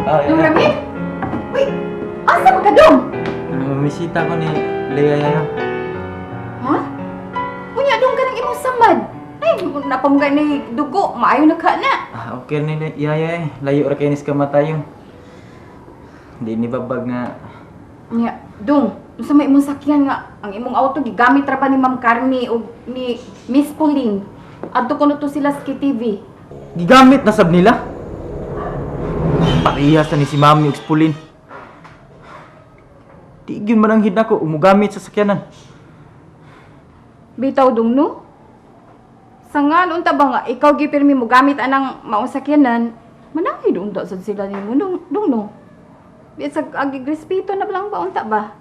Dong Ramit? Wait, asa ba ka, Dong? Mamisita ko ni Leia Yaya. Ha? Unya, Dong ka ng imong samad. Ay, napamugay ni dugo, maayo na ka na. Okay ni Yaya eh. Layo ra kay nis kamatayon. Di ni babag nga. Unya, Dong, sa may imong sakyan nga, ang imong auto gigamit ra ba ni Ma'am Carmi o ni Miss Pauline? Adto ko na to sila sa KTV. Gigamit na sab nila. Parehas na ni si Mami ug si Pauline. Di gyud mananghid nako umugamit sa sakyanan. Bitaw, Dong, no? Sa nga, unta ba nga, ikaw gipirmi mo gamit anang maong sakyanan, manangid unta sad sila ni mo, Dong, no? Bisag agigrespeto na lang ba, unta ba?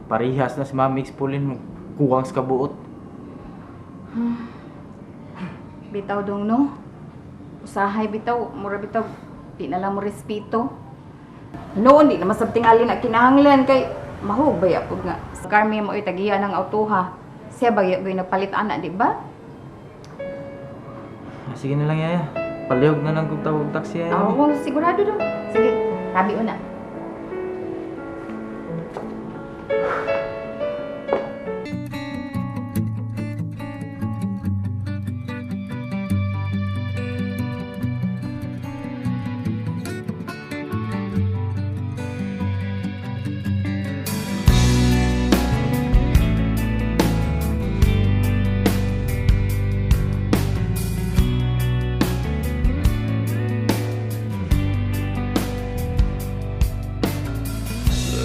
Parehas na si Mami ug si Pauline kuwang sa kabuot. Bitaw, Dong, no? Usahay, bitaw, mura bitaw, di na lang mo respeto. Noon, di naman sabtingali na kinahanglan kay mahug ba yapod nga. Sa Carmi mo tagiya ng autoha. Siya ba yung napalit ana, di ba? Sige na lang Yaya. Palihog na lang kung tawag taxi Yaya. Oo, sigurado daw. Sige, sabi una.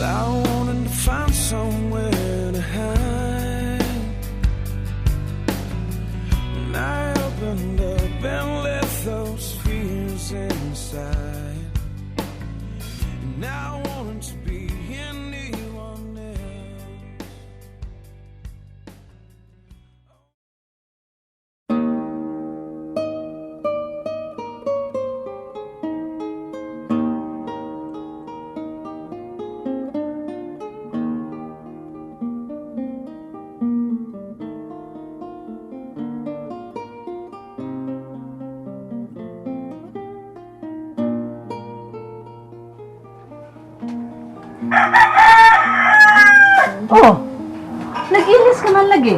I wanted to find somewhere to hide. When I opened up and left those fears inside, and I wanted to be anyone else. Oh, nag-ilis ka man lagi.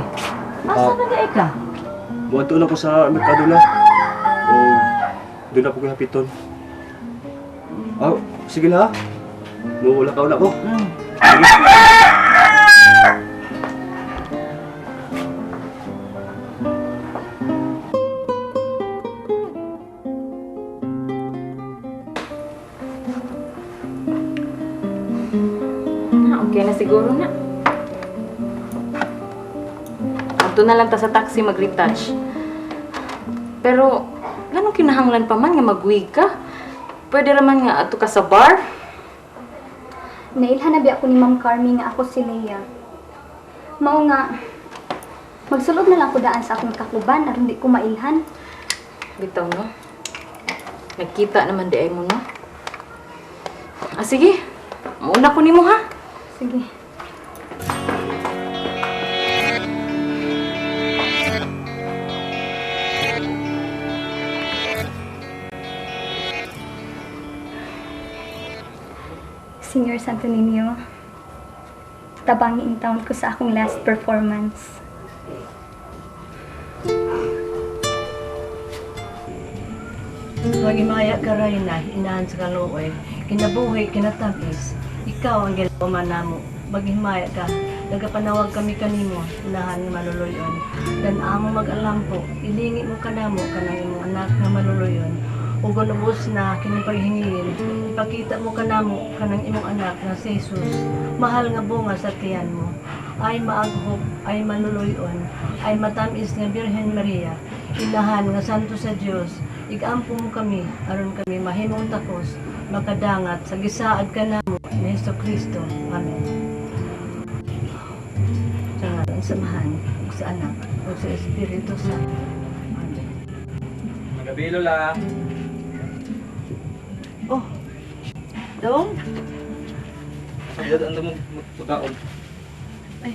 Asa na di ka? Buwan na ko sa merkado na. O, doon na po hapiton. Oh, sige na ha. Wala ka ko. Okay na siguro na. Ato na lang ta sa taxi mag-retouch. Pero, ganong kinahanglan pa man nga mag-wig ka? Pwede raman nga ato ka sa bar? Nailhan na ako ni Ma'am Carmi nga ako si Leia. Mao nga, magsulod na lang ko daan sa akong kakuban aron di ko mailhan. Bitaw, no? Nagkita naman di ay mo, no? Ah, sige. Mauna ko ni mo, ha? Sige. Senior Santo Niño, tabangi in town ko sa akong last performance. Magimaya ka rin na, inahan sa kaluoy. Kinabuhi, kinatamis. Ikaw ang gilaman namo. Maghimaya ka. Nagapanawag kami kanimo, unahan nga maluluyon. Dan amo mag-alampo, ilingi mo kanamo kanang imong anak nga maluluyon. Ugon ubos na kinipaghingiin, ipakita mo kanamo kanang imong anak nga si Jesus. Mahal nga bunga sa tiyan mo. Ay maaghop, ay maluluyon, ay matamis nga Birhen Maria. Inahan nga santo sa Dios. Igampo mo kami, aron kami mahimong takos, makadangat sa gisaad kanamo ni Jesucristo. Amen. Sa ngalan samahan, ug sa anak, ug sa Espiritu Santo. Amen. Magabi Lola. Oh, Dong? Sayad ang damang pagkaon. Ay.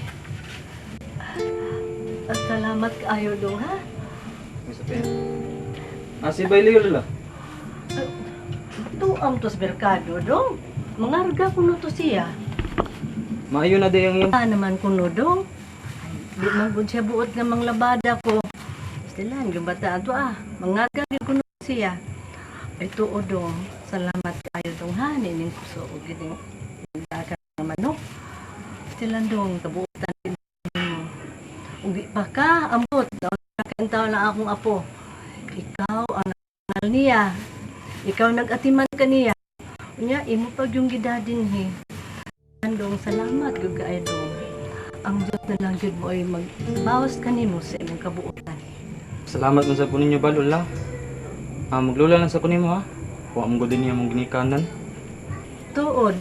At salamat kaayo, Dong, ha? May sabihin. Si Bailey Lola. Tuam to sa merkado dong. Mangarga ko no to siya. Maayo na day ang iyong. Naman ko no dong. Di man gud siya buot nga manglabada ko. Stilan yung bata ato mangarga ko no siya. Ay tuod dong. Salamat kayo dong ha ning kuso og gining dagan nga manok. Stilan dong kabuotan din mo. Ugi pa ka ambot nakaantaw lang akong apo. Ikaw ang nangal niya. Ikaw nag-atiman ka niya. Nya imo pag yung gidadin he. Andong salamat gyud kaayo dong. Ang Diyos na lang gyud mo ay magbawas kanimo sa imong kabuotan. Salamat man sa po ninyo ba, Lola? Maglula lang sa po nimo ha. Huwag mong din niya mong ginikanan. Tuod,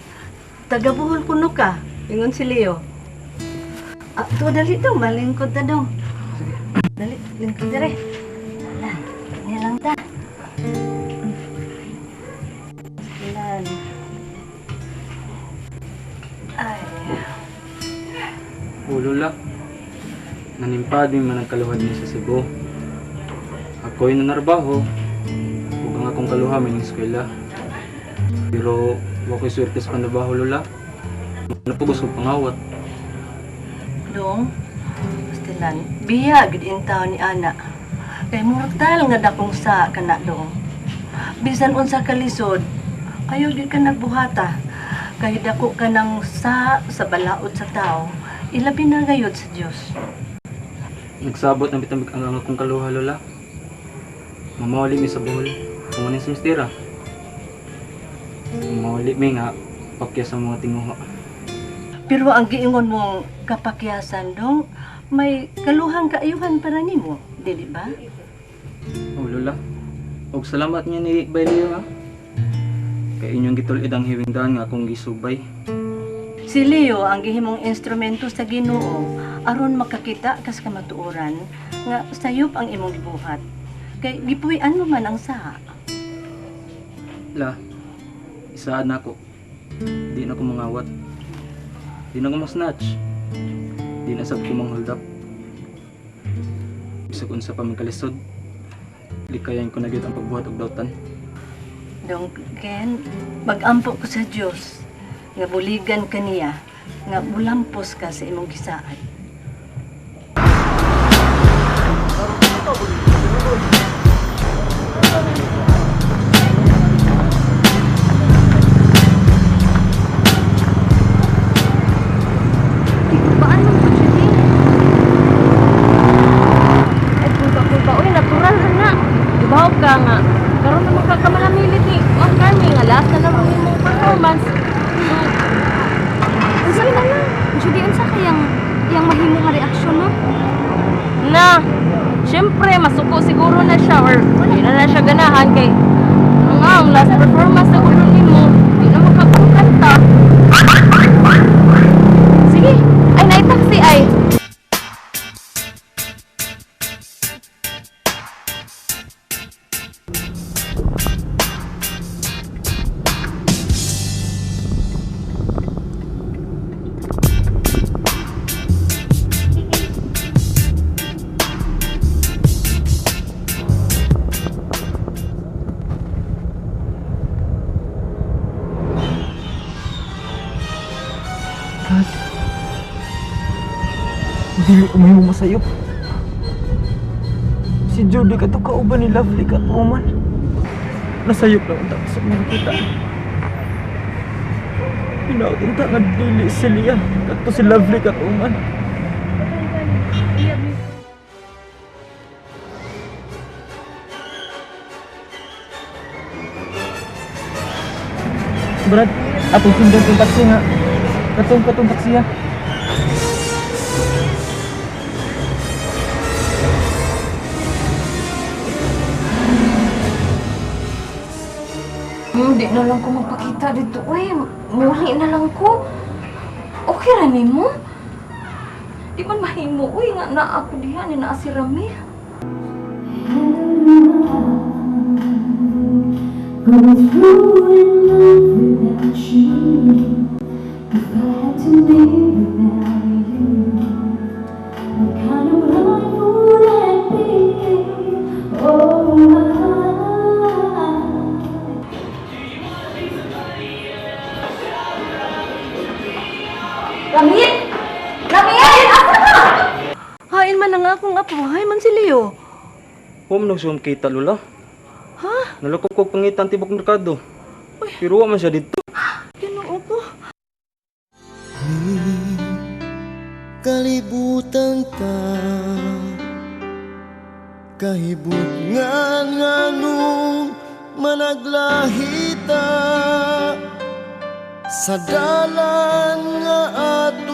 taga-buhol kuno ka. Ingon si Leo. To dali dong, malingkod ta dong. Dali, lingkod dire. Wala, kanya lang ta. Ilan. Ay. Lola, nanimpa din man ang kaluhan niya sa Cebu. Ako'y nanarbaho. Huwag ang akong kaluha may eskwela. Pero huwag ko'y swerte sa panabaho, Lola. Napugos ko pangawat. Dong, Stilan, biya gid intaw ni ana. Kay mortal nga dakong sa kana dong. Bisan unsa ka lisod, ayaw gid ka nagbuhata. Kay dako ka nang sa balaod sa tao, ilabi na gayud sa Dios. Nagsabot na bitang ang akong kaluha, Lola. Mamawali mi sa buhol. Kumanin sa mistira. Mamawali mi nga pakya sa mga tinguha. Pero ang giingon mong kapakyasan dong, may kaluhang kaayuhan para nimo, dili ba? Oh, Lola. Og salamat niya ni Bailio ha. Kay inyong gitulid ang hiwingdan nga akong gisubay. Si Leo ang gihimong instrumento sa Ginoo aron makakita kas kamatuoran nga sayop ang imong gibuhat. Kay gipuy-an mo man ang saha. La, isaad na ako. Di na ako mangawat. Di na ako masnatch. Di na sab ko hold up. Bisag unsa pa man kalisod. Likayan ko na gyud ang pagbuhat og dautan. Dong Ken, mag-ampo ko sa Dios nga buligan kaniya nga mulampos ka sa imong gisaad. Baan mo po siya din? Ay, pulba-pulba. Uy, natural na. Dibaw ka nga. Karoon naman ka kamalamilit ni Ma'am Carmen. Alas na naman yung performance. Ang sabi na lang. Judy, unsa kayang mahimo nga reaksyon, no? Na, syempre, masuko siguro na siya or hindi na siya ganahan kay ang last performance na gulo ni mo, hindi na makakanta. Sige, ay naitaksi ay. Dili ko mahimo masayop. Si Judy kato kauban ni Lovely Catwoman. Nasayop lang ang sa mga kita. Pinautinta nga dili sila kato si Lovely Catwoman. Brad, atong sundan yung taksi nga. Katong taksi ha. Hindi na lang ko magpakita dito. Uy, muli na lang ko. Okay ra nimo? Di man mahimo. Uy, nga na ako diha ni naa si Ramil. Going through in love without you. If I had to live without you, what kind of life would that be? Oh, lain man ang akong apo, hay man si Leo. Huwag mo nagsuwam kita, Lola. Ha? Nalakop ko pangitan tibok merkado. Pero huwag man siya dito. Ginoo ko. Kalibutan ta kahibut nganong managlahita sa dalan nga at